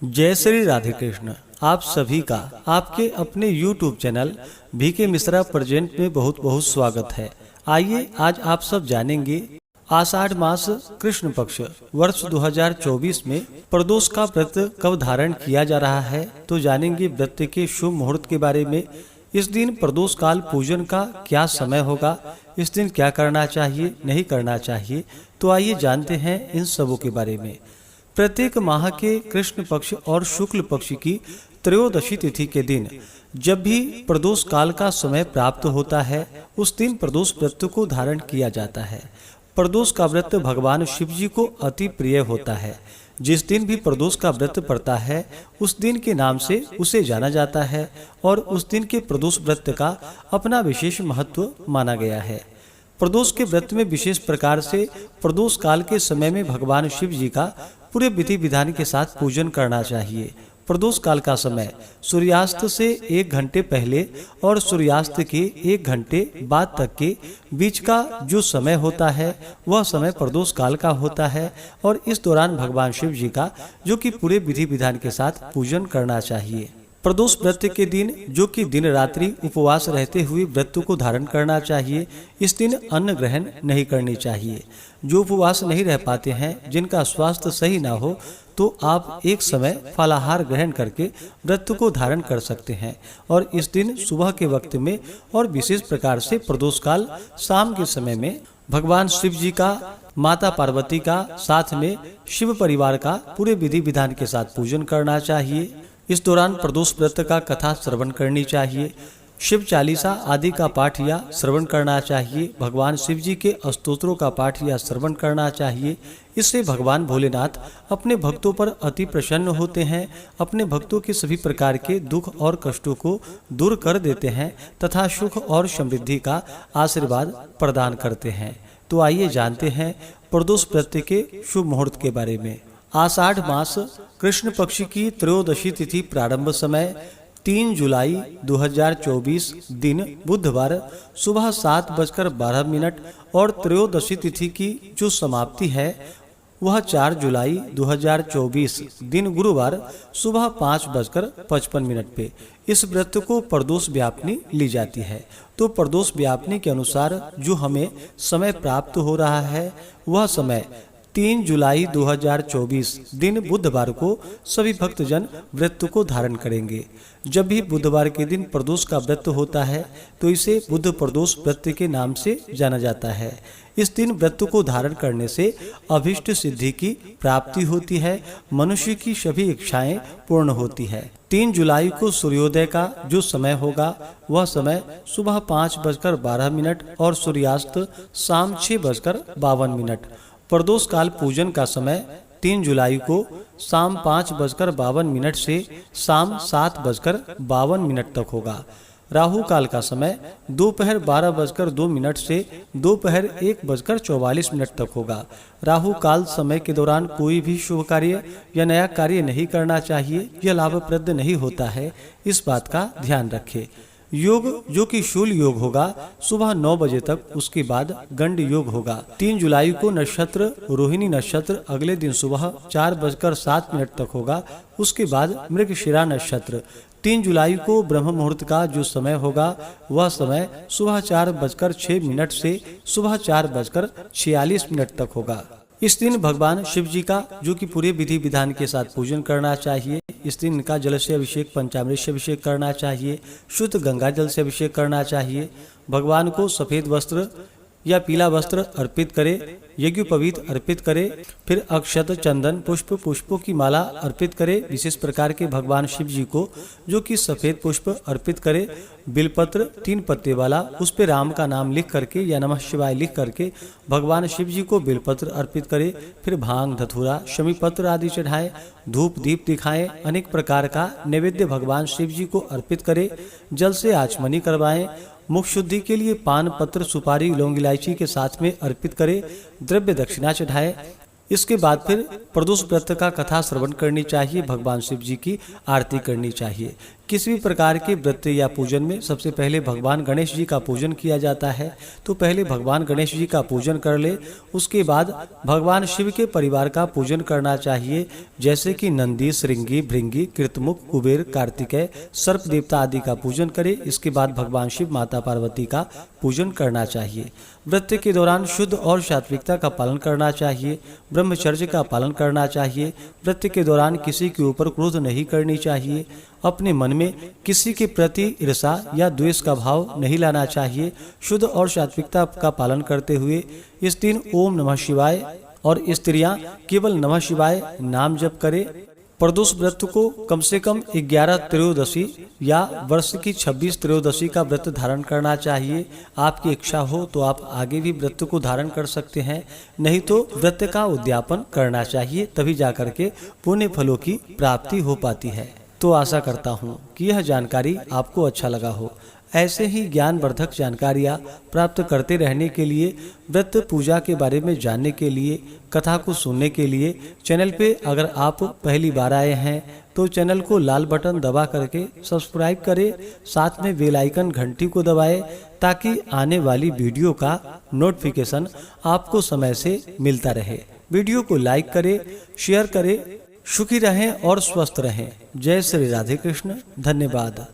जय श्री राधे कृष्ण। आप सभी का आपके अपने YouTube channel VK Mishra present में बहुत बहुत स्वागत है। आइए आज आप सब जानेंगे आषाढ़ मास कृष्ण पक्ष वर्ष 2024 में प्रदोष का व्रत कब धारण किया जा रहा है। तो जानेंगे व्रत के शुभ मुहूर्त के बारे में। इस दिन प्रदोष काल पूजन का क्या समय होगा, इस दिन क्या करना चाहिए नहीं करना चाहिए। तो आइए जानते हैं इन सबों के बारे में। प्रत्येक माह के कृष्ण पक्ष और शुक्ल पक्ष की त्रयोदशी तिथि के दिन जब भी प्रदोष काल का समय प्राप्त होता है, उस दिन प्रदोष व्रत को धारण किया जाता है। प्रदोष का व्रत भगवान शिव जी को अति प्रिय होता है। जिस दिन भी प्रदोष का व्रत पड़ता है, उस दिन के नाम से उसे जाना जाता है और उस दिन के प्रदोष व्रत का अपना विशेष महत्व माना गया है। प्रदोष के व्रत में विशेष प्रकार से प्रदोष काल के समय में भगवान शिव जी का पूरे विधि विधान के साथ पूजन करना चाहिए। प्रदोष काल का समय सूर्यास्त से 1 घंटे पहले और सूर्यास्त के 1 घंटे बाद तक के बीच का जो समय होता है, वह समय प्रदोष काल का होता है और इस दौरान भगवान शिव जी का जो कि पूरे विधि विधान के साथ पूजन करना चाहिए। प्रदोष व्रत के दिन जो कि दिन रात्रि उपवास रहते हुए व्रत को धारण करना चाहिए। इस दिन अन्न ग्रहण नहीं करनी चाहिए। जो उपवास नहीं रह पाते हैं, जिनका स्वास्थ्य सही ना हो, तो आप एक समय फलाहार ग्रहण करके व्रत को धारण कर सकते हैं। और इस दिन सुबह के वक्त में और विशेष प्रकार से प्रदोष काल शाम के समय में भगवान शिव जी का, माता पार्वती का, साथ में शिव परिवार का पूरे विधि विधान के साथ पूजन करना चाहिए। इस दौरान प्रदोष व्रत का कथा श्रवण करनी चाहिए। शिव चालीसा आदि का पाठ या श्रवण करना चाहिए। भगवान शिव जी के स्तोत्रों का पाठ या श्रवण करना चाहिए। इससे भगवान भोलेनाथ अपने भक्तों पर अति प्रसन्न होते हैं, अपने भक्तों के सभी प्रकार के दुख और कष्टों को दूर कर देते हैं तथा सुख और समृद्धि का आशीर्वाद प्रदान करते हैं। तो आइए जानते हैं प्रदोष व्रत के शुभ मुहूर्त के बारे में। आषाढ़ मास कृष्ण पक्ष की त्रयोदशी तिथि प्रारंभ समय 3 जुलाई 2024 दिन बुधवार सुबह 7:12 और त्रयोदशी तिथि की जो समाप्ति है वह 4 जुलाई 2024 दिन गुरुवार सुबह 5:55 पे इस व्रत को प्रदोष व्यापनी ली जाती है। तो प्रदोष व्यापनी के अनुसार जो हमें समय प्राप्त हो रहा है, वह समय 3 जुलाई 2024 दिन बुधवार को सभी भक्तजन व्रत को धारण करेंगे। जब भी बुधवार के दिन प्रदोष का व्रत होता है, तो इसे बुध प्रदोष व्रत के नाम से जाना जाता है। इस दिन व्रत को धारण करने से अभीष्ट सिद्धि की प्राप्ति होती है, मनुष्य की सभी इच्छाएं पूर्ण होती है। 3 जुलाई को सूर्योदय का जो समय होगा, वह समय सुबह 5:12 और सूर्यास्त शाम 6:52। प्रदोष काल पूजन का समय 3 जुलाई को शाम 5:52 से शाम 7:52 तक होगा। राहु काल का समय दोपहर 12:02 से दोपहर 1:44 तक होगा। राहु काल समय के दौरान कोई भी शुभ कार्य या नया कार्य नहीं करना चाहिए। यह लाभप्रद नहीं होता है, इस बात का ध्यान रखें। योग जो कि शूल योग होगा सुबह 9 बजे तक, उसके बाद गंड योग होगा। 3 जुलाई को नक्षत्र रोहिणी नक्षत्र अगले दिन सुबह 4:07 तक होगा। उसके बाद मृगशिरा नक्षत्र 3 जुलाई को ब्रह्म मुहूर्त का जो समय होगा, वह समय सुबह 4:06 से सुबह 4:46 तक होगा। इस दिन भगवान शिव जी का जो कि पूरे विधि विधान के साथ पूजन करना चाहिए। इस दिन इनका जल से अभिषेक, पंचामृत से अभिषेक करना चाहिए, शुद्ध गंगा जल से अभिषेक करना चाहिए। भगवान को सफेद वस्त्र या पीला वस्त्र अर्पित करे, यज्ञोपवीत अर्पित करे, फिर अक्षत, चंदन, पुष्पों की माला अर्पित करे। विशेष प्रकार के भगवान शिव जी को जो कि सफेद पुष्प अर्पित करे, बिलपत्र 3 पत्ते वाला, उस पे राम का नाम लिख करके या नमः शिवाय लिख करके भगवान शिव जी को बिलपत्र अर्पित करे। फिर भांग, धतूरा, शमी पत्र आदि चढ़ाए, धूप दीप दिखाएं, अनेक प्रकार का नैवेद्य भगवान शिव जी को अर्पित करे। जल से आचमनी करवाएं। मुख शुद्धि के लिए पान, पत्र, सुपारी, लौंग, इलायची के साथ में अर्पित करे। द्रव्य दक्षिणा चढ़ाए। इसके बाद फिर प्रदोष व्रत का कथा श्रवण करनी चाहिए, भगवान शिव जी की आरती करनी चाहिए। किसी भी प्रकार के व्रत या पूजन में सबसे पहले भगवान गणेश जी का पूजन किया जाता है। तो पहले भगवान गणेश जी का पूजन कर ले, उसके बाद भगवान शिव के परिवार का पूजन करना चाहिए, जैसे कि नंदी, श्रृंगी, भृंगी, कृतमुख, कुबेर, कार्तिकेय, सर्प देवता आदि का पूजन करे। इसके बाद भगवान शिव, माता पार्वती का पूजन करना चाहिए। व्रत के दौरान शुद्ध और सात्विकता का पालन करना चाहिए, ब्रह्मचर्य का पालन करना चाहिए। व्रत के दौरान किसी के ऊपर क्रोध नहीं करनी चाहिए, अपने मन में किसी के प्रति ईर्ष्या या द्वेष का भाव नहीं लाना चाहिए। शुद्ध और सात्विकता का पालन करते हुए इस दिन ओम नमः शिवाय और स्त्रियां केवल नमः शिवाय नाम जप करें। प्रदोष व्रत को कम से कम 11 त्रयोदशी या वर्ष की 26 त्रयोदशी का व्रत धारण करना चाहिए। आपकी इच्छा हो तो आप आगे भी व्रत को धारण कर सकते हैं, नहीं तो व्रत का उद्यापन करना चाहिए, तभी जाकर के पुण्य फलों की प्राप्ति हो पाती है। तो आशा करता हूँ कि यह जानकारी आपको अच्छा लगा हो। ऐसे ही ज्ञानवर्धक जानकारियाँ प्राप्त करते रहने के लिए, व्रत पूजा के बारे में जानने के लिए, कथा को सुनने के लिए चैनल पे अगर आप पहली बार आए हैं तो चैनल को लाल बटन दबा करके सब्सक्राइब करें, साथ में बेल आइकन घंटी को दबाएं ताकि आने वाली वीडियो का नोटिफिकेशन आपको समय से मिलता रहे। वीडियो को लाइक करें, शेयर करें। सुखी रहें और स्वस्थ रहें। जय श्री राधे कृष्ण। धन्यवाद।